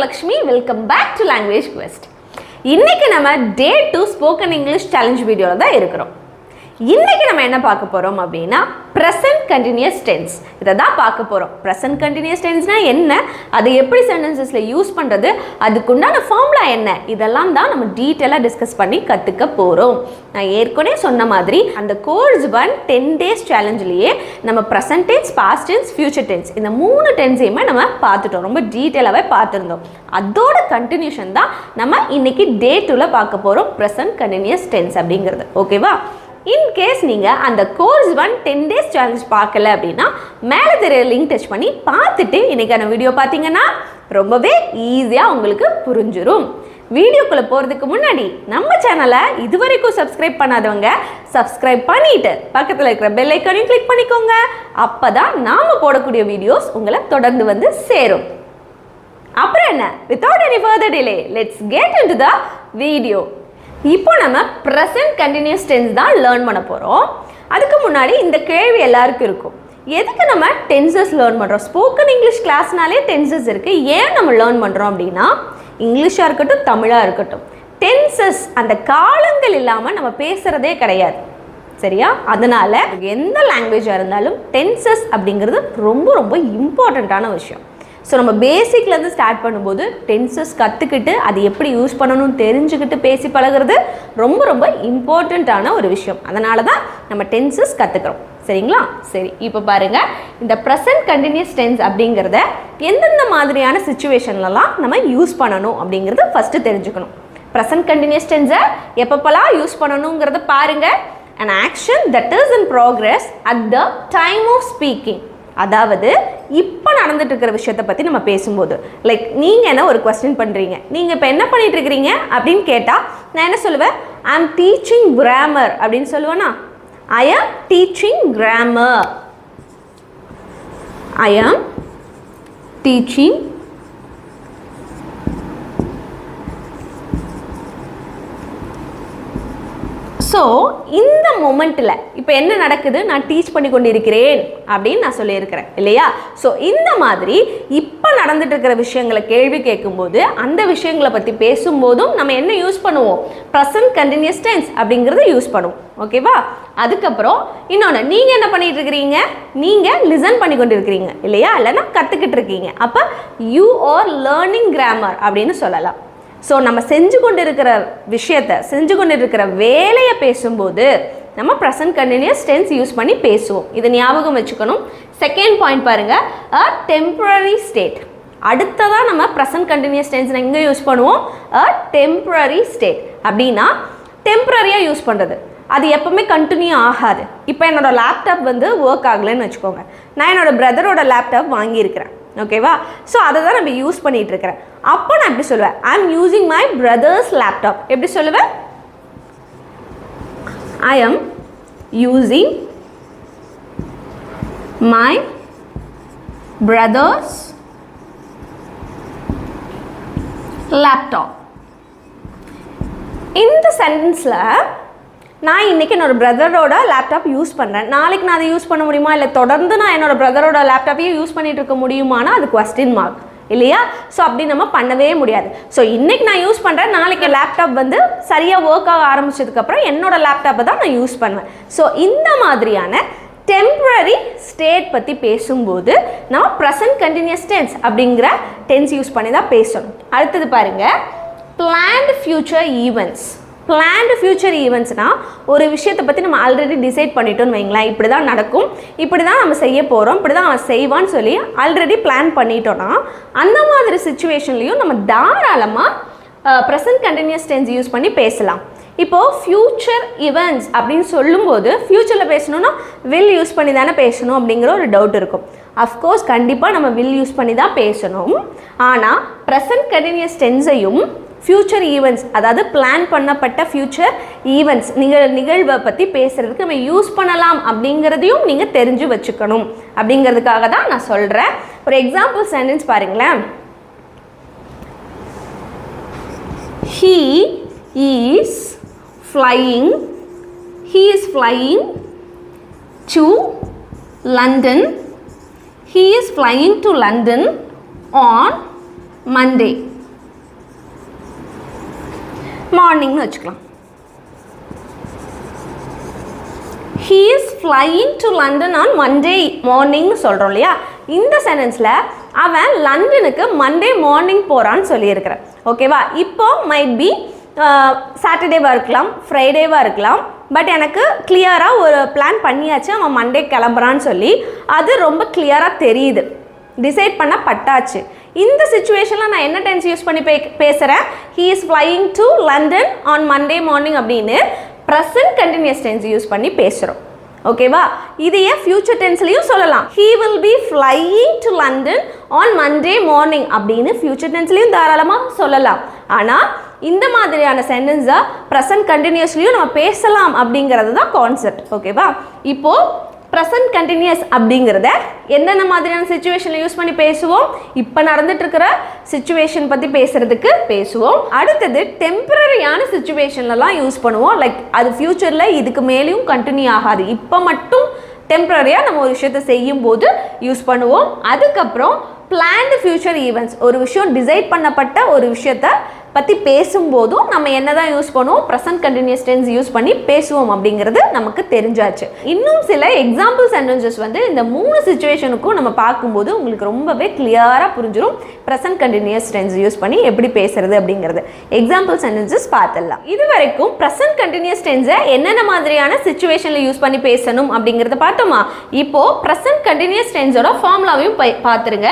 Lakshmi, welcome back to Language Quest. இன்னைக்கு நம்ம Day 2 Spoken English Challenge வீடியோல தான் இருக்கிறோம். இன்னைக்கு நம்ம என்ன பார்க்க போறோம் அப்படினா present continuous tense. இத தான் பார்க்க போறோம். Present continuous tenseனா என்ன? அது எப்படி sentencesல யூஸ் பண்றது? அதுக்குண்டான ஃபார்முலா என்ன? இதெல்லாம் தான் நம்ம டீடைலா டிஸ்கஸ் பண்ணி கத்துக்க போறோம். நான் ஏற்கனவே சொன்ன மாதிரி அந்த கோர்ஸ் 1 10 days challengeலயே நம்ம present tense, past tense, future tense இந்த மூணு டென்ஸையுமே நம்ம பார்த்துட்டோம். ரொம்ப டீடைலாவே பார்த்திருந்தோம். அதோட கண்டினியூஷன் தான் நம்ம இன்னைக்கு Day 2ல பார்க்க போறோம் present continuous tense அப்படிங்கிறது. ஓகேவா? In case நீங்க அந்த கோர்ஸ் 1 10 days challenge பார்க்கல அப்படினா மேல தெரிய லிங்க் டச் பண்ணி பார்த்துட்டு இன்னைக்கான வீடியோ பாத்தீங்கன்னா ரொம்பவே ஈஸியா உங்களுக்கு புரிஞ்சிரும். வீடியோக்குள்ள போறதுக்கு முன்னாடி நம்ம சேனலை இதுவரைக்கும் சப்ஸ்கிரைப் பண்ணாதவங்க சப்ஸ்கிரைப் பண்ணிட்டு பக்கத்துல இருக்கிற பெல் ஐகானையும் கிளிக் பண்ணிக்கோங்க. அப்பதான் நாம போடக்கூடிய வீடியோஸ் உங்களை தொடர்ந்து வந்து சேரும். அப்புறம் என்ன, without any further delay, let's get into the video. இப்போ நம்ம present continuous tense தான் லேர்ன் பண்ண போறோம். அதுக்கு முன்னாடி இந்த கேள்வி எல்லாருக்கும் இருக்கும். எதுக்கு நம்ம tenses லேர்ன் பண்றோம்? ஸ்போக்கன் இங்கிலீஷ் கிளாஸ்னாலே tenses இருக்கு. ஏன் நம்ம லேர்ன் பண்றோம் அப்படினா இங்கிலீஷா இருக்கட்டும் தமிழா இருக்கட்டும் tenses அந்த காலங்கள் இல்லாம நம்ம பேசுறதே கிடையாது. சரியா? அதனால எந்த லாங்குவேஜா இருந்தாலும் tenses அப்படிங்கிறது ரொம்ப ரொம்ப இம்பார்ட்டன்ட்டான விஷயம். ஸோ நம்ம பேசிக்லேருந்து ஸ்டார்ட் பண்ணும்போது டென்சஸ் கற்றுக்கிட்டு அது எப்படி யூஸ் பண்ணணும்னு தெரிஞ்சுக்கிட்டு பேசி பழகிறது ரொம்ப ரொம்ப இம்பார்ட்டண்ட்டான ஒரு விஷயம். அதனால தான் நம்ம டென்சஸ் கற்றுக்கிறோம். சரிங்களா? சரி, இப்போ பாருங்கள், இந்த ப்ரெசன்ட் கண்டினியூஸ் டென்ஸ் அப்படிங்கிறத எந்தெந்த மாதிரியான சுச்சுவேஷன்லலாம் நம்ம யூஸ் பண்ணணும் அப்படிங்கிறத ஃபஸ்ட்டு தெரிஞ்சுக்கணும். ப்ரெசன்ட் கண்டினியூஸ் டென்ஸை எப்பப்பெல்லாம் யூஸ் பண்ணணுங்கிறத பாருங்கள். an action that is in progress at the time of speaking. அதாவது இப்போ நடந்துட்டு இருக்கிற விஷயத்தை பற்றி நம்ம பேசும்போது, லைக் நீங்கள் என்ன ஒரு கொஸ்டின் பண்ணுறீங்க, நீங்கள் இப்போ என்ன பண்ணிட்டு இருக்கிறீங்க அப்படின்னு கேட்டால் நான் என்ன சொல்லுவேன்? ஐ ஆம் டீச்சிங் கிராமர் அப்படின்னு சொல்லுவேன்னா, ஐ ஆம் டீச்சிங் கிராமர், ஐ ஆம் டீச்சிங் ஸோ இந்த மொமெண்ட்டில் இப்போ என்ன நடக்குது, நான் டீச் பண்ணி கொண்டு இருக்கிறேன் அப்படின்னு நான் சொல்லியிருக்கிறேன் இல்லையா? ஸோ இந்த மாதிரி இப்போ நடந்துட்டு இருக்கிற விஷயங்களை கேள்வி கேட்கும்போது அந்த விஷயங்களை பற்றி பேசும்போதும் நம்ம என்ன யூஸ் பண்ணுவோம்? ப்ரெசன்ட் கண்டினியூஸ் டென்ஸ் அப்படிங்கிறத யூஸ் பண்ணுவோம். ஓகேவா? அதுக்கப்புறம் இன்னொன்று, நீங்கள் என்ன பண்ணிட்டு இருக்கிறீங்க? நீங்கள் லிசன் பண்ணி கொண்டு இருக்கிறீங்க இல்லையா? இல்லைன்னா கற்றுக்கிட்டு இருக்கீங்க. அப்போ யூ ஆர் லேர்னிங் கிராமர் அப்படின்னு சொல்லலாம். ஸோ நம்ம செஞ்சு கொண்டு இருக்கிற விஷயத்தை, செஞ்சு கொண்டு இருக்கிற வேலையை பேசும்போது நம்ம ப்ரெசன்ட் கண்டினியூஸ் டென்ஸ் யூஸ் பண்ணி பேசுவோம். இதை ஞாபகம் வச்சுக்கணும். செகண்ட் பாயிண்ட் பாருங்கள், அ டெம்பரரி ஸ்டேட். அடுத்ததான் நம்ம ப்ரெசன்ட் கண்டினியூஸ் டென்ஸ் எங்கே யூஸ் பண்ணுவோம்? அ டெம்பரரி ஸ்டேட் அப்படின்னா டெம்பரரியாக யூஸ் பண்ணுறது. அது எப்போவுமே கண்டினியூ ஆகாது. இப்போ என்னோடய லேப்டாப் வந்து ஒர்க் ஆகலைன்னு வச்சுக்கோங்க. நான் என்னோடய பிரதரோட லேப்டாப் வாங்கியிருக்கிறேன். ஓகேவா? ஸோ அதை தான் நம்ம யூஸ் பண்ணிகிட்டு இருக்கிறேன். அப்போ நான் எப்படி சொல்லுவேன்? I am using my brothers laptop. எப்படி சொல்லுவேன்? I am using my brothers laptop. இந்த சென்டென்ஸில் நான் இன்றைக்கி என்னோடய பிரதரோட லேப்டாப் யூஸ் பண்ணுறேன். நாளைக்கு நான் அதை யூஸ் பண்ண முடியுமா? இல்லை தொடர்ந்து நான் என்னோடய பிரதரோட லேப்டாப்பையே யூஸ் பண்ணிகிட்டு இருக்க முடியுமானா அது கொஸ்டின் மார்க் இல்லையா? ஸோ அப்படி நம்ம பண்ணவே முடியாது. ஸோ இன்றைக்கி நான் யூஸ் பண்ணுறேன், நாளைக்கு லேப்டாப் வந்து சரியாக ஒர்க் ஆக ஆரம்பிச்சதுக்கப்புறம் என்னோடய லேப்டாப்பை தான் நான் யூஸ் பண்ணுவேன். ஸோ இந்த மாதிரியான டெம்பரரி ஸ்டேட் பற்றி பேசும்போது நம்ம ப்ரெசன்ட் கண்டினியூஸ் டென்ஸ் அப்படிங்கிற டென்ஸ் யூஸ் பண்ணி தான் பேசணும். அடுத்தது பாருங்கள், planned future events. Planned future ஈவெண்ட்ஸ்னால் ஒரு விஷயத்தை பற்றி நம்ம ஆல்ரெடி டிசைட் பண்ணிட்டோன்னு வைங்களேன். இப்படி தான் நடக்கும், இப்படி தான் நம்ம செய்ய போகிறோம், இப்படி தான் அவன் செய்வான்னு சொல்லி ஆல்ரெடி பிளான் பண்ணிட்டோன்னா அந்த மாதிரி சுச்சுவேஷன்லேயும் நம்ம தாராளமாக ப்ரெசன்ட் கண்டினியூஸ் டென்ஸ் யூஸ் பண்ணி பேசலாம். இப்போது ஃப்யூச்சர் ஈவெண்ட்ஸ் அப்படின்னு சொல்லும்போது ஃப்யூச்சரில் பேசணுன்னா வில் யூஸ் பண்ணி தானே பேசணும் அப்படிங்கிற ஒரு டவுட் இருக்கும். அஃப்கோர்ஸ் கண்டிப்பாக நம்ம வில் யூஸ் பண்ணி தான் பேசணும். ஆனால் ப்ரெசன்ட் கண்டினியூஸ் டென்ஸையும் ஃப்யூச்சர் ஈவெண்ட்ஸ், அதாவது பிளான் பண்ணப்பட்ட ஃப்யூச்சர் ஈவெண்ட்ஸ் நிகழ்வை பற்றி பேசுகிறதுக்கு நம்ம யூஸ் பண்ணலாம் அப்படிங்கிறதையும் நீங்கள் தெரிஞ்சு வச்சுக்கணும். அப்படிங்கிறதுக்காக தான் நான் சொல்கிறேன். ஒரு எக்ஸாம்பிள் சென்டென்ஸ் பாருங்களேன். He is flying to London. He is flying to London on Monday மார்னிங்னு வச்சுக்கலாம். he is flying to London on Monday morning சொல்கிறோம் இல்லையா? இந்த சென்டென்ஸில் அவன் லண்டனுக்கு மண்டே மார்னிங் போகிறான்னு சொல்லியிருக்கிறேன். ஓகேவா? இப்போ மைட் பி சாட்டர்டேவாக இருக்கலாம், ஃப்ரைடேவாக இருக்கலாம். பட் எனக்கு கிளியராக ஒரு பிளான் பண்ணியாச்சு, அவன் மண்டே கிளம்புறான்னு சொல்லி. அது ரொம்ப கிளியராக தெரியுது, டிசைட் பண்ண பட்டாச்சு. இந்த சிச்சுவேஷனில் நான் என்ன டென்ஸ் யூஸ் பண்ணி பேசுகிறேன்? he is flying to London on Monday morning அப்படின்னு ப்ரெசன்ட் கண்டினியூஸ் டென்ஸ் யூஸ் பண்ணி பேசுகிறோம். ஓகேவா? இதையே ஃபியூச்சர் டென்ஸ்லையும் சொல்லலாம். he will be flying to London on Monday morning அப்படின்னு ஃபியூச்சர் டென்ஸ்லையும் தாராளமாக சொல்லலாம். ஆனால் இந்த மாதிரியான சென்டென்ஸை ப்ரெசன்ட் கண்டினியூஸ்லையும் நம்ம பேசலாம் அப்படிங்கிறது தான் கான்செப்ட். ஓகேவா? இப்போது ப்ரெசன்ட் கண்டினியூஸ் அப்படிங்கிறத என்னென்ன மாதிரியான சிச்சுவேஷனில் யூஸ் பண்ணி பேசுவோம்? இப்போ நடந்துட்டு இருக்கிற சிச்சுவேஷன் பற்றி பேசுகிறதுக்கு பேசுவோம். அடுத்தது டெம்பரரியான சிச்சுவேஷன்லலாம் யூஸ் பண்ணுவோம். லைக் அது ஃப்யூச்சரில் இதுக்கு மேலேயும் கண்டினியூ ஆகாது, இப்போ மட்டும் டெம்பரரியாக நம்ம ஒரு விஷயத்தை செய்யும் போது யூஸ் பண்ணுவோம். அதுக்கப்புறம் பிளான்டு ஃபியூச்சர் ஈவெண்ட்ஸ், ஒரு விஷயம் டிசைட் பண்ணப்பட்ட ஒரு விஷயத்தை பற்றி பேசும்போதும் நம்ம என்ன தான் யூஸ் பண்ணுவோம்? ப்ரெசன்ட் கண்டினியூஸ் டென்ஸ் யூஸ் பண்ணி பேசுவோம் அப்படிங்கிறது நமக்கு தெரிஞ்சாச்சு. இன்னும் சில எக்ஸாம்பிள் சென்டென்சஸ் வந்து இந்த 3 சிச்சுவேஷனுக்கும் நம்ம பார்க்கும்போது உங்களுக்கு ரொம்பவே கிளியராக புரிஞ்சிடும் ப்ரெசன்ட் கண்டினியூஸ் டென்ஸ் யூஸ் பண்ணி எப்படி பேசுறது அப்படிங்கிறது. எக்ஸாம்பிள் சென்டென்சஸ் பார்த்துடலாம். இது வரைக்கும் ப்ரெசன்ட் கண்டினியூஸ் டென்ஸை என்னென்ன மாதிரியான சிச்சுவேஷனில் யூஸ் பண்ணி பேசணும் அப்படிங்கிறத பார்த்தோமா? இப்போது ப்ரெசன்ட் கண்டினியூஸ் டென்ஸோட ஃபார்முலாவையும் பார்த்துருங்க.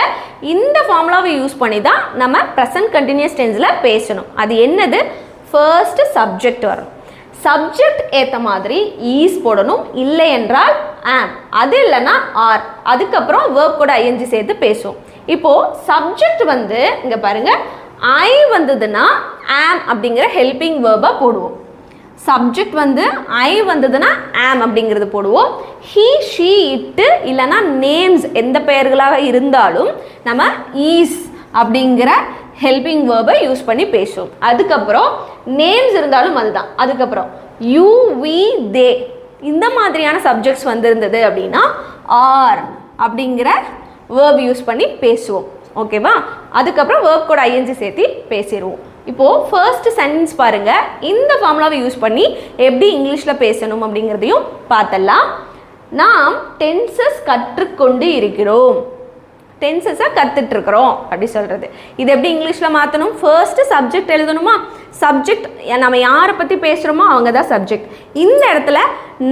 இந்த ஃபார்முலாவை யூஸ் பண்ணி தான் நம்ம ப்ரெசன்ட் கண்டினியூஸ் டென்ஸில் பேசணும். அது என்னது? ஃபர்ஸ்ட் சப்ஜெக்ட் வரும். சப்ஜெக்ட் ஏற்ற மாதிரி ஈஸ் போடணும், இல்லை என்றால் ஆம், அது இல்லைன்னா ஆர். அதுக்கப்புறம் வேர்ப் கூட ஐஎன்ஜி சேர்த்து பேசுவோம். இப்போது சப்ஜெக்ட் வந்து இங்கே பாருங்க, ஐ வந்ததுன்னா ஆம் அப்படிங்கிற ஹெல்பிங் வேர்பை போடுவோம். சப்ஜெக்ட் வந்து ஐ வந்ததுன்னா ஆம் அப்படிங்கிறது போடுவோம். ஹீ, ஷீ, இட்டு இல்லைன்னா நேம்ஸ் எந்த பெயர்களாக இருந்தாலும் நம்ம ஈஸ் அப்படிங்கிற ஹெல்பிங் வேர்பை யூஸ் பண்ணி பேசுவோம். அதுக்கப்புறம் நேம்ஸ் இருந்தாலும் அதுதான். அதுக்கப்புறம் யூ, வி, தே இந்த மாதிரியான சப்ஜெக்ட்ஸ் வந்திருந்தது அப்படின்னா ஆர் அப்படிங்கிற வேர்ப் யூஸ் பண்ணி பேசுவோம். ஓகேவா? அதுக்கப்புறம் வேர்ப் கூட ஐஎன்ஜி சேர்த்து பேசிடுவோம். இப்போது ஃபர்ஸ்ட் சென்டென்ஸ் பாருங்கள். இந்த ஃபார்முலாவை யூஸ் பண்ணி எப்படி இங்கிலீஷில் பேசணும் அப்படிங்கிறதையும் பார்த்தலாம். நாம் டென்சஸ் கற்றுக்கொண்டு இருக்கிறோம், டென்சஸை கற்றுட்ருக்குறோம் அப்படி சொல்கிறது. இது எப்படி இங்கிலீஷில் மாற்றணும்? First subject எழுதணுமா? சப்ஜெக்ட் நம்ம யாரை பற்றி பேசுகிறோமோ அவங்க தான் சப்ஜெக்ட். இந்த இடத்துல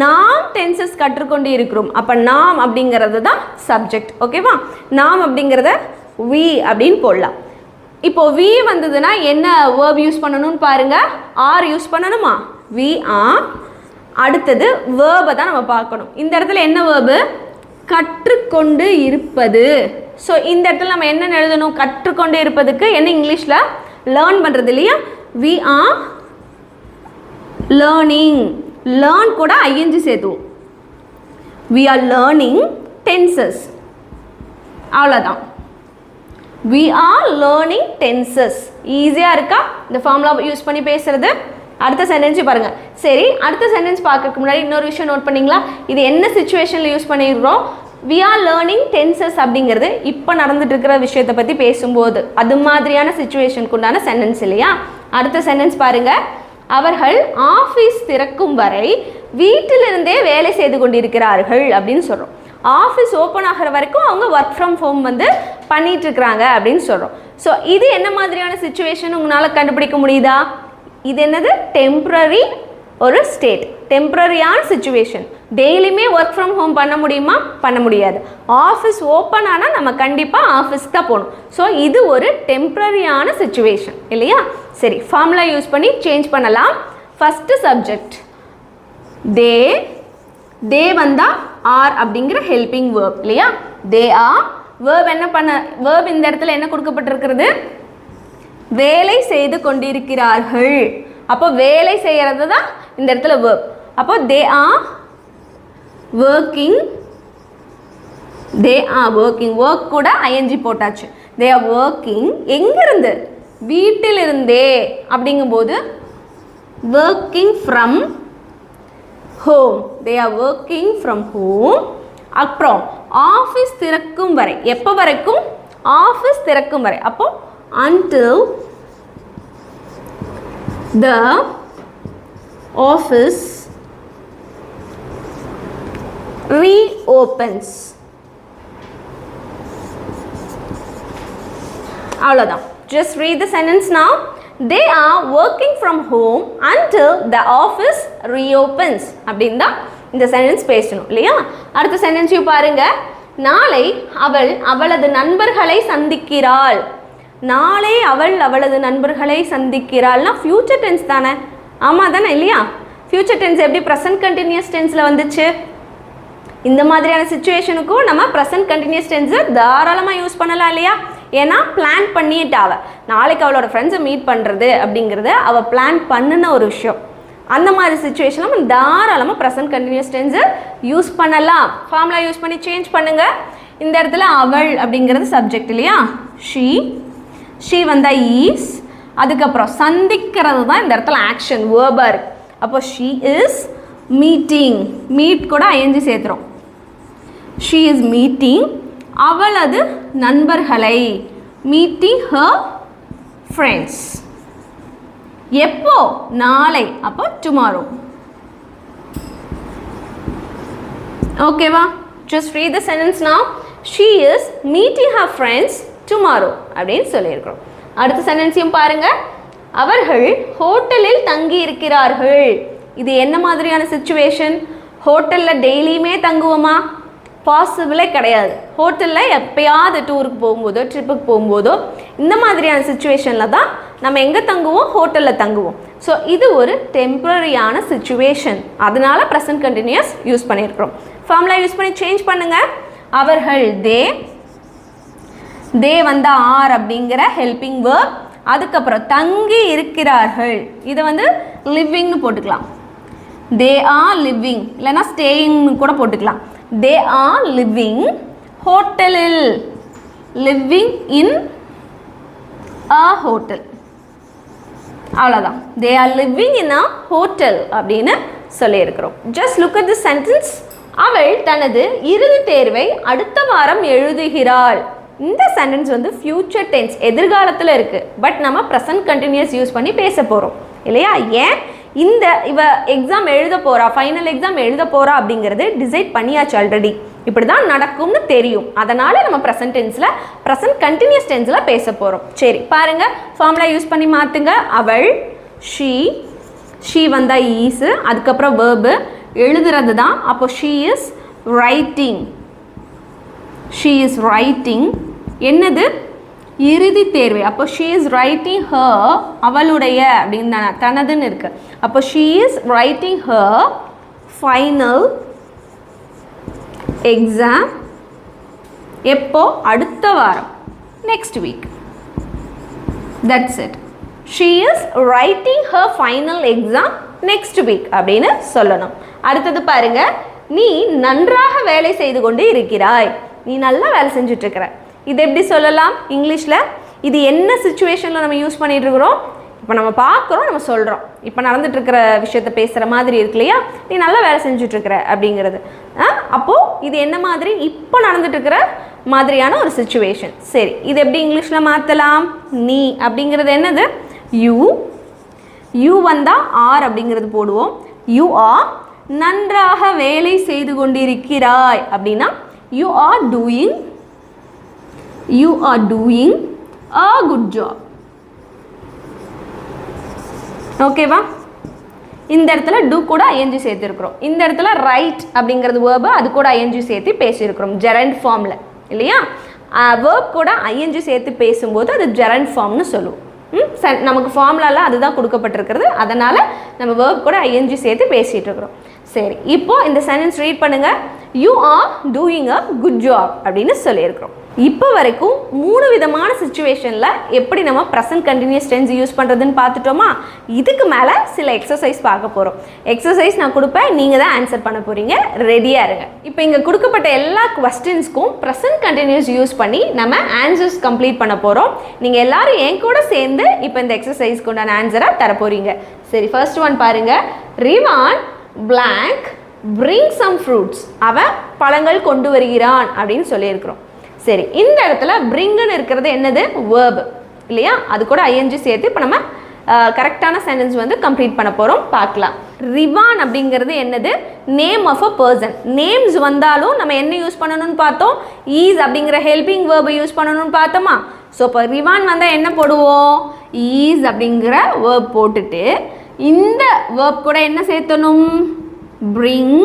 நாம் டென்சஸ் கற்றுக்கொண்டு இருக்கிறோம், அப்போ நாம் அப்படிங்கிறது தான் சப்ஜெக்ட். ஓகேவா? நாம் அப்படிங்கிறத வி அப்படின்னு போடலாம். இப்போது வி வந்ததுன்னா என்ன வேர்ப் யூஸ் பண்ணணும்னு பாருங்கள். ஆர் யூஸ் பண்ணணுமா? We are. அடுத்தது வேர்பை தான் நம்ம பார்க்கணும். இந்த இடத்துல என்ன வேர்பு? கற்றுக்கொண்டு இருப்பது. ஸோ இந்த இடத்துல நம்ம என்ன எழுதணும்? கற்றுக்கொண்டு இருப்பதுக்கு என்ன இங்கிலீஷில் லேர்ன் பண்ணுறது இல்லையா? We are learning. லேர்ன் கூட ஐஎன்ஜி சேர்த்துவோம். We are learning tenses. அவ்வளோதான். We are learning tenses. ஈஸியாக இருக்கா இந்த ஃபார்முலா யூஸ் பண்ணி பேசுகிறது? அடுத்த சென்டென்ஸு பாருங்கள். சரி, அடுத்த சென்டென்ஸ் பார்க்கறதுக்கு முன்னாடி இன்னொரு விஷயம் நோட் பண்ணிங்களா? இது என்ன சிச்சுவேஷனில் யூஸ் பண்ணிடுறோம்? வி ஆர் லேர்னிங் டென்சஸ் அப்படிங்கிறது இப்போ நடந்துட்டு இருக்கிற விஷயத்தை பற்றி பேசும்போது அது மாதிரியான சிச்சுவேஷனுக்கு உண்டான சென்டென்ஸ் இல்லையா? அடுத்த சென்டென்ஸ் பாருங்கள். அவர்கள் ஆஃபீஸ் திறக்கும் வரை வீட்டிலிருந்தே வேலை செய்து கொண்டிருக்கிறார்கள் அப்படின்னு சொல்கிறோம். ஆஃபீஸ் ஓப்பன் ஆகிற வரைக்கும் அவங்க ஒர்க் ஃப்ரம் ஹோம் வந்து பண்ணிகிட்ருக்குறாங்க அப்படின்னு சொல்கிறோம். ஸோ இது என்ன மாதிரியான சிச்சுவேஷன் உங்களால் கண்டுபிடிக்க முடியுதா? இது என்னது? டெம்ப்ரரி ஒரு ஸ்டேட், டெம்ப்ரரியான சிச்சுவேஷன். டெய்லியுமே ஒர்க் ஃப்ரம் ஹோம் பண்ண முடியுமா? பண்ண முடியாது. ஆஃபீஸ் ஓப்பன் ஆனால் நம்ம கண்டிப்பாக ஆஃபீஸ்க்கு தான் போகணும். ஸோ இது ஒரு டெம்ப்ரரியான சிச்சுவேஷன் இல்லையா? சரி, ஃபார்முலா யூஸ் பண்ணி சேஞ்ச் பண்ணலாம். ஃபஸ்ட்டு சப்ஜெக்ட் தே, தே வந்தால் ஆர் அப்படிங்கிற ஹெல்பிங் வேர்ப் இல்லையா? They are. வேர்ப் என்ன பண்ண? வேர்ப் இந்த இடத்துல என்ன கொடுக்கப்பட்டிருக்கிறது? வேலை செய்து கொண்டிருக்கிறார்கள். அப்போ வேலை செய்கிறது தான் இந்த இடத்துல வேர்ப். அப்போ they are working. They are working. Work கூட ஐஎன்ஜி போட்டாச்சு. They are working. எங்கிருந்து? வீட்டிலிருந்தே அப்படிங்கும்போது working from home. They are working from home. அப்புறம் ஆஃபீஸ் திறக்கும் வரை. எப்போ வரைக்கும்? ஆஃபீஸ் திறக்கும் வரை. அப்போ until the office reopens. அவ்வளோதான். Just read the sentence now. They are working from home until the office reopens. அப்படின்னு தான் இந்த சென்டென்ஸ் பேசணும் இல்லையா? அடுத்த சென்டென்ஸையும் பாருங்க. நாளை அவள் அவளது நண்பர்களை சந்திக்கிறாள். நாளை அவள் அவளது நண்பர்களை சந்திக்கிறாள்னா ஃபியூச்சர் டென்ஸ் தானே? ஆமாம் தானே இல்லையா? ஃபியூச்சர் டென்ஸ் எப்படி ப்ரெசன்ட் கண்டினியூஸ் டென்ஸில் வந்துச்சு? இந்த மாதிரியான சிச்சுவேஷனுக்கும் நம்ம ப்ரெசன்ட் கண்டினியூஸ் டென்ஸை தாராளமாக யூஸ் பண்ணலாம் இல்லையா? ஏன்னா பிளான் பண்ணிட்டா அவள் நாளைக்கு அவளோட ஃப்ரெண்ட்ஸை மீட் பண்ணுறது அப்படிங்கிறது அவள் பிளான் பண்ணின ஒரு விஷயம். அந்த மாதிரி சிச்சுவேஷனில் நம்ம தாராளமாக ப்ரெசன்ட் கண்டினியூஸ் டென்ஸை யூஸ் பண்ணலாம். ஃபார்முலா யூஸ் பண்ணி சேஞ்ச் பண்ணுங்கள். இந்த இடத்துல அவள் அப்படிங்கிறது சப்ஜெக்ட் இல்லையா? ஷீ வந்தா ஈஸ், அதுக்கப்புறம் சந்திக்கிறது தான் இந்த இடத்துல ஆக்ஷன் வேர்பாக இருக்குது. அப்போ ஷீ இஸ் மீட்டிங், மீட் கூட ஐஎன்ஜி சேர்த்துறோம். ஷீ இஸ் மீட்டிங் அவளது நண்பர்களை, மீட்டிங் ஹர் ஃப்ரெண்ட்ஸ். எப்போ? நாளை, அப்போ டுமாரோ. ஓகேவா? ஜஸ்ட் ரீட் தி சென்டென்ஸ் நவ. She is meeting her friends tomorrow அப்படின்னு சொல்லியிருக்கிறோம். அடுத்த சென்டென்ஸையும் பாருங்க. அவர்கள் ஹோட்டலில் தங்கி இருக்கிறார்கள். இது என்ன மாதிரியான சிச்சுவேஷன்? ஹோட்டலில் டெய்லியுமே தங்குவோமா? பாசிபிளே கிடையாது. ஹோட்டலில் எப்பயாவது டூருக்கு போகும்போதோ ட்ரிப்புக்கு போகும்போதோ இந்த மாதிரியான சிச்சுவேஷனில் தான் நம்ம எங்கே தங்குவோம்? ஹோட்டலில் தங்குவோம். ஸோ இது ஒரு டெம்பரரியான சிச்சுவேஷன், அதனால ப்ரெசன்ட் கண்டினியூஸ் யூஸ் பண்ணியிருக்கிறோம். ஃபார்முலா யூஸ் பண்ணி சேஞ்ச் பண்ணுங்கள். அவர்கள் தே வந்த ஆர் அப்படிங்கிற ஹெல்பிங் வேர்ப், அதுக்கப்புறம் தங்கி இருக்கிறார்கள், இதை வந்து லிவிங்னு போட்டுக்கலாம். தே ஆர் லிவிங், இல்லைன்னா ஸ்டேயிங்னு கூட போட்டுக்கலாம். தே ஆர் லிவிங் ஹோட்டலில், லிவிங் இன் அ ஹோட்டல். அவ்வளோதான். They are living in a hotel அப்படின்னு சொல்லியிருக்கிறோம். Just look at the sentence. அவள் தனது இறுதி தேர்வை அடுத்த வாரம் எழுதுகிறாள். இந்த சென்டென்ஸ் வந்து ஃபியூச்சர் டென்ஸ், எதிர்காலத்தில் இருக்குது. பட் நம்ம ப்ரெசன்ட் கண்டினியூஸ் யூஸ் பண்ணி பேச போகிறோம் இல்லையா? ஏன்? இவ எக்ஸாம் எழுத போகிறா, ஃபைனல் எக்ஸாம் எழுத போகிறா அப்படிங்கிறது டிசைட் பண்ணியாச்சு ஆல்ரெடி. இப்படி தான் நடக்கும்னு தெரியும். அதனால் நம்ம ப்ரெசன்ட் டென்ஸில், ப்ரெசன்ட் கண்டினியூஸ் டென்ஸில் பேச போகிறோம். சரி பாருங்கள், ஃபார்முலா யூஸ் பண்ணி மாற்றுங்க. அவள், ஷீ வந்தால் ஈஸு, அதுக்கப்புறம் வேர்பு, எழுதுறது தான். அப்போ she is writing. She is writing என்னது? இறுதி தேர்வு. அப்போ ஷீ இஸ் ரைட்டிங் ஹர், அவளுடைய அப்படின்னு தானே, தனதுன்னு இருக்கு. அப்போ she is writing her final exam. எப்போ? அடுத்த வாரம், next week. That's it. She is writing her final exam next week அப்படின்னு சொல்லணும். அடுத்தது பாருங்க. நீ நன்றாக வேலை செய்து கொண்டு இருக்கிறாய். நீ நல்லா வேலை செஞ்சுட்டு இருக்கிற. இது எப்படி சொல்லலாம் இங்கிலீஷில்? இது என்ன சிச்சுவேஷனில் நம்ம யூஸ் பண்ணிட்டு இருக்கிறோம்? இப்போ நம்ம பார்க்குறோம், நம்ம சொல்கிறோம். இப்போ நடந்துட்டுருக்கிற விஷயத்த பேசுகிற மாதிரி இருக்கு இல்லையா? நீ நல்லா வேலை செஞ்சுட்ருக்கிற அப்படிங்கிறது. அப்போது இது என்ன மாதிரி? இப்போ நடந்துட்டுருக்கிற மாதிரியான ஒரு சிச்சுவேஷன். சரி, இது எப்படி இங்கிலீஷில் மாற்றலாம்? நீ அப்படிங்கிறது என்னது? யூ வந்தால் ஆர் அப்படிங்கிறது போடுவோம். யூ ஆர் நன்றாக வேலை செய்து கொண்டிருக்கிறாய் அப்படின்னா you are doing a good job. ஓகேவா? இந்த இடத்துல do கூட ing சேர்த்திருக்கிறோம். இந்த இடத்துல ரைட் அப்படிங்கிறது verb, அது கூட ing சேர்த்து பேசியிருக்கிறோம் gerund ஃபார்ம்ல இல்லையா? verb கூட ing சேர்த்து பேசும்போது அது gerund ஃபார்ம்னு சொல்லுவோம். நமக்கு ஃபார்முலால அதுதான் கொடுக்கப்பட்டிருக்கிறது. அதனால் நம்ம verb கூட ing சேர்த்து பேசிகிட்டு இருக்கிறோம். சரி, இப்போ இந்த சென்டென்ஸ் ரீட் பண்ணுங்க. You are doing a good job அப்படின்னு சொல்லியிருக்கிறோம். இப்போ வரைக்கும் 3 விதமான சிச்சுவேஷனில் எப்படி நம்ம ப்ரெசன்ட் கண்டினியூஸ் டென்ஸ் யூஸ் பண்ணுறதுன்னு பார்த்துட்டோமா? இதுக்கு மேலே சில எக்ஸசைஸ் பார்க்க போகிறோம். எக்ஸசைஸ் நான் கொடுப்பேன், நீங்கள் தான் ஆன்சர் பண்ண போகிறீங்க. ரெடியாக இருங்க. இப்போ இங்கே கொடுக்கப்பட்ட எல்லா குவஸ்டின்ஸ்க்கும் ப்ரெசன்ட் கண்டினியூஸ் யூஸ் பண்ணி நம்ம ஆன்சர்ஸ் கம்ப்ளீட் பண்ண போகிறோம். நீங்கள் எல்லோரும் என் கூட சேர்ந்து இப்போ இந்த எக்ஸசைஸ்க்கு உண்டான ஆன்சரை தர போகிறீங்க. சரி, ஃபர்ஸ்ட் ஒன் பாருங்கள். ரிவான் blank bring some fruits. அவன் பழங்கள் கொண்டு வருகிறான் அப்படின்னு சொல்லியிருக்கிறோம். சரி, இந்த இடத்துல bringன்னு இருக்கிறது என்னது? verb இல்லையா? அது கூட ஐஎன்ஜி சேர்த்து இப்போ நம்ம கரெக்டான சென்டென்ஸ் வந்து கம்ப்ளீட் பண்ண போகிறோம். பார்க்கலாம். ரிவான் அப்படிங்கிறது என்னது? Name of a person. Names வந்தாலும் நம்ம என்ன யூஸ் பண்ணணும்னு பார்த்தோம்? ஈஸ் அப்படிங்கிற ஹெல்பிங் வேர்பை யூஸ் பண்ணணும்னு பார்த்தோமா? ஸோ இப்போ ரிவான் வந்தால் என்ன போடுவோம்? ஈஸ் அப்படிங்கிற வேர்ப் போட்டுட்டு இந்த வேர்ப் கூட என்ன சேர்த்தணும்? பிரிங்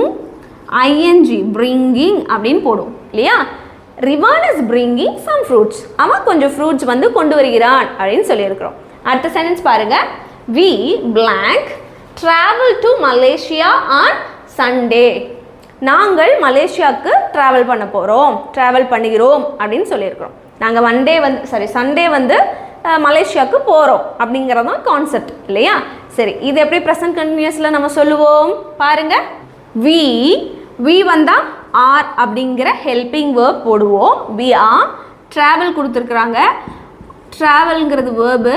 ஐஎன்ஜி பிரிங்கிங் அப்படின்னு போடுவோம் இல்லையா? ரிவான் இஸ் பிரிங்கிங் சம் ஃப்ரூட்ஸ். அவன் கொஞ்சம் ஃப்ரூட்ஸ் வந்து கொண்டு வருகிறான் அப்படின்னு சொல்லியிருக்கிறோம். அடுத்த சென்டென்ஸ் பாருங்க. we blank travel to Malaysia on Sunday. நாங்கள் மலேசியாவுக்கு ட்ராவல் பண்ண போகிறோம், ட்ராவல் பண்ணுகிறோம் அப்படின்னு சொல்லியிருக்கிறோம். நாங்கள் சண்டே வந்து மலேசியாவுக்கு போகிறோம் அப்படிங்கிறது தான் கான்செப்ட் இல்லையா? சரி, இது எப்படி ப்ரெசன்ட் கண்டினியூஸில் நம்ம சொல்லுவோம் பாருங்க. we வந்தால் ஆர் அப்படிங்கிற ஹெல்பிங் வேர்ப் போடுவோம். we are ட்ராவல் கொடுத்துருக்குறாங்க. ட்ராவல்ங்கிறது வேர்பு.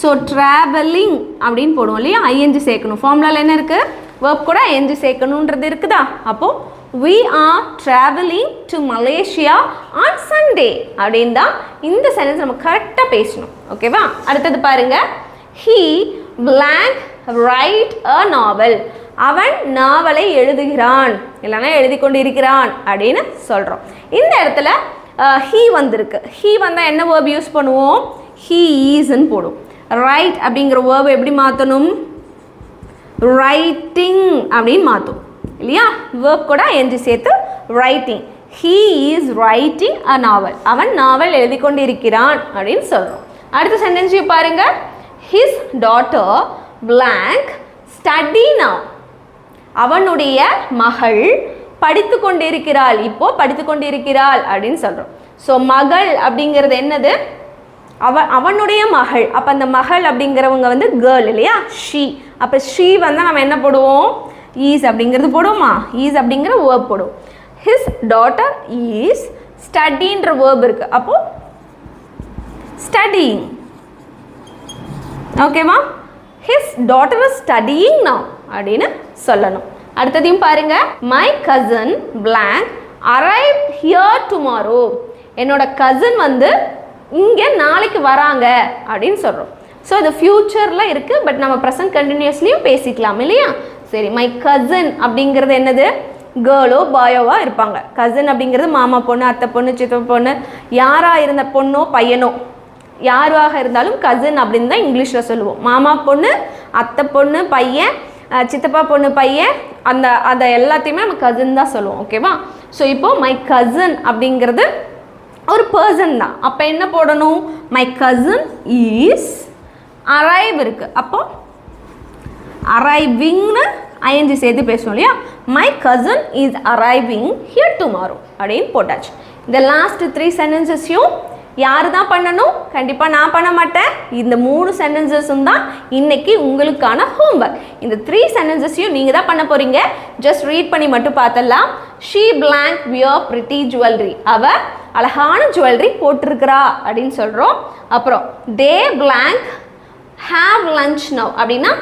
ஸோ ட்ராவலிங் அப்படின்னு போடுவோம் இல்லையா? ஐஎன்ஜி சேர்க்கணும். ஃபார்முலாவில் என்ன இருக்குது? வேர்ப் கூட ஐஎன்ஜி சேர்க்கணுன்றது இருக்குதா? அப்போது we are traveling to Malaysia on Sunday அப்படின்னு தான் இந்த சென்டென்ஸ் நம்ம கரெக்டாக பேசணும். ஓகேவா? அடுத்தது பாருங்க. he blank write a novel. அவன் நாவலை எழுதுகிறான், இல்லைன்னா எழுதி கொண்டு இருக்கிறான் அப்படின்னு சொல்கிறோம். இந்த இடத்துல he வந்திருக்கு. he வந்தால் என்ன வேர்ப் யூஸ் பண்ணுவோம்? he isன்னு போடும். ரைட் அப்படிங்கிற வேர்ப் எப்படி மாற்றணும்? ரைட்டிங் அப்படின்னு மாற்றும் இல்லையா? வேர்ப் கூட எஞ்சி சேர்த்து writing. he is writing a novel. அவன் நாவல் எழுதி கொண்டு இருக்கிறான் அப்படின்னு சொல்கிறோம். அடுத்த சென்டென்ஸையும் பாருங்க. his daughter blank study now. அவனுடைய மகள் படித்து கொண்டிருக்கிறாள், இப்போ படித்து கொண்டிருக்கிறாள் அப்படின்னு சொல்கிறோம். ஸோ மகள் அப்படிங்கிறது என்னது? அவனுடைய மகள். அப்போ அந்த மகள் அப்படிங்கிறவங்க வந்து கேர்ள் இல்லையா? ஷீ. அப்போ ஷீ வந்தால் நம்ம என்ன போடுவோம்? ஈஸ் அப்படிங்கிறது போடுவோமா? ஈஸ் அப்படிங்கிற வேர்ப் போடுவோம். ஹிஸ் டாட்டர் ஈஸ் ஸ்டடின்ற வேர்ப் இருக்கு. அப்போ ஸ்டடியிங். ஓகேவா? His daughter is studying now அப்படின்னு சொல்லணும். அடுத்ததையும் பாருங்க. My cousin blank arrive here tomorrow. என்னோட கசன் வந்து இங்கே நாளைக்கு வராங்க அப்படின்னு சொல்கிறோம். ஸோ இது ஃப்யூச்சரில் இருக்குது, பட் நம்ம ப்ரெசன்ட் கண்டினியூஸ்லையும் பேசிக்கலாம் இல்லையா? சரி, மை கசன் அப்படிங்கிறது என்னது? கேர்ளோ பாயோவா இருப்பாங்க. கசன் அப்படிங்கிறது மாமா பொண்ணு, அத்தை பொண்ணு, சித்தப்பா பொண்ணு, யாராக இருந்த பொண்ணோ பையனோ யாராக இருந்தாலும் கசன் அப்படின்னு தான் இங்கிலீஷில் சொல்லுவோம். மாமா பொண்ணு, அத்தை பொண்ணு, பையன், சித்தப்பா பொண்ணு, பையன், அதை எல்லாத்தையுமே நம்ம கசன் தான் சொல்லுவோம். ஓகேவா? ஸோ இப்போது மை கசன் அப்படிங்கிறது ஒரு பர்சன் தான். அப்போ என்ன போடணும்? மை கசன் ஈஸ் அரைவ் இருக்கு. அப்போ அரைவிங்னு ஐஎன்ஜி சேர்த்து பேசணும் இல்லையா? My Kazan is arriving here tomorrow அப்படின்னு போட்டாச்சு. இந்த லாஸ்ட் 3 சென்டென்சஸையும் யார் தான் பண்ணணும்? கண்டிப்பாக நான் பண்ண மாட்டேன். இந்த 3 சென்டென்சஸும் தான் இன்னைக்கு உங்களுக்கான ஹோம்ஒர்க். இந்த 3 சென்டென்சஸையும் நீங்கள் தான் பண்ண போகிறீங்க. ஜஸ்ட் ரீட் பண்ணி மட்டும் பார்த்துடலாம். She blank wear pretty jewellery. அவள் அழகான ஜுவல்லரி போட்டிருக்கிறா அப்படின்னு சொல்கிறோம். அப்புறம் they blank have lunch now அப்படின்னா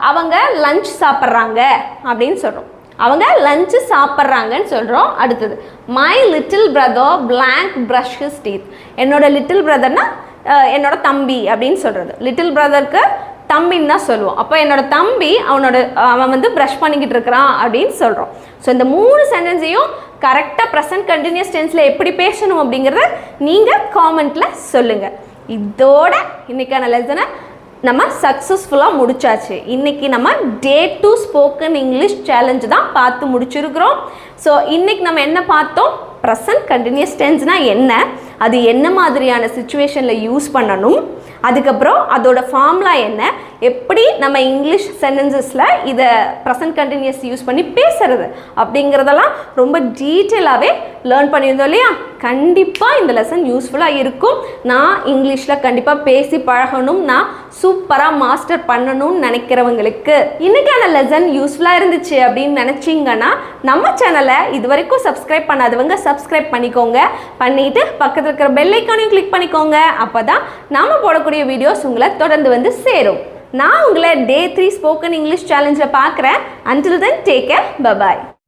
அவங்க லஞ்ச் சாப்பிட்றாங்க அப்படின்னு சொல்கிறோம். அவங்க லஞ்சு சாப்பிட்றாங்கன்னு சொல்கிறோம். அடுத்தது my little brother blank brush his teeth. என்னோட லிட்டில் பிரதர்னா என்னோட தம்பி அப்படின்னு சொல்கிறது. லிட்டில் பிரதருக்கு தம்பின்னு தான் சொல்லுவோம். அப்போ என்னோட தம்பி அவன் வந்து ப்ரஷ் பண்ணிக்கிட்டு இருக்கிறான் அப்படின்னு சொல்கிறோம். ஸோ இந்த 3 சென்டென்ஸையும் கரெக்டாக ப்ரெசன்ட் கண்டினியூஸ் டென்ஸில் எப்படி பேசணும் அப்படிங்கிறத நீங்கள் காமெண்ட்டில் சொல்லுங்கள். இதோட இன்றைக்கான லெசனை நம்ம சக்ஸஸ்ஃபுல்லாக முடிச்சாச்சு. இன்றைக்கி நம்ம டே 2 ஸ்போக்கன் இங்கிலீஷ் சேலஞ்சு தான் பார்த்து முடிச்சிருக்கிறோம். ஸோ இன்றைக்கி நம்ம என்ன பார்த்தோம்? ப்ரெசன்ட் கண்டினியூஸ் டென்ஸ்னால் என்ன, அது என்ன மாதிரியான சிச்சுவேஷனில் யூஸ் பண்ணணும், அதுக்கப்புறம் அதோட ஃபார்முலா என்ன, எப்படி நம்ம இங்கிலீஷ் சென்டென்சஸில் இதை ப்ரெசன்ட் கண்டினியூஸ் யூஸ் பண்ணி பேசுறது அப்படிங்கிறதெல்லாம் ரொம்ப டீட்டெயிலாகவே லேர்ன் பண்ணியிருந்தோம் இல்லையா? கண்டிப்பாக இந்த லெசன் யூஸ்ஃபுல்லாக இருக்கும். நான் இங்கிலீஷில் கண்டிப்பாக பேசி பழகணும், நான் சூப்பராக மாஸ்டர் பண்ணணும்னு நினைக்கிறவங்களுக்கு இன்றைக்கான லெசன் யூஸ்ஃபுல்லாக இருந்துச்சு அப்படின்னு நினச்சிங்கன்னா நம்ம சேனலை இது வரைக்கும் சப்ஸ்கிரைப் பண்ணாதவங்க சப்ஸ்கிரைப் பண்ணிக்கோங்க. பண்ணிவிட்டு பக்கத்தில் இருக்கிற பெல் ஐக்கானையும் கிளிக் பண்ணிக்கோங்க. அப்போ தான் நாம் போடக்கூடிய வீடியோஸ் உங்களை தொடர்ந்து வந்து சேரும். நான் உங்களை டே 3 ஸ்போக்கன் இங்கிலீஷ் சேலஞ்சில் பார்க்குறேன். Until then, take care. Bye-bye.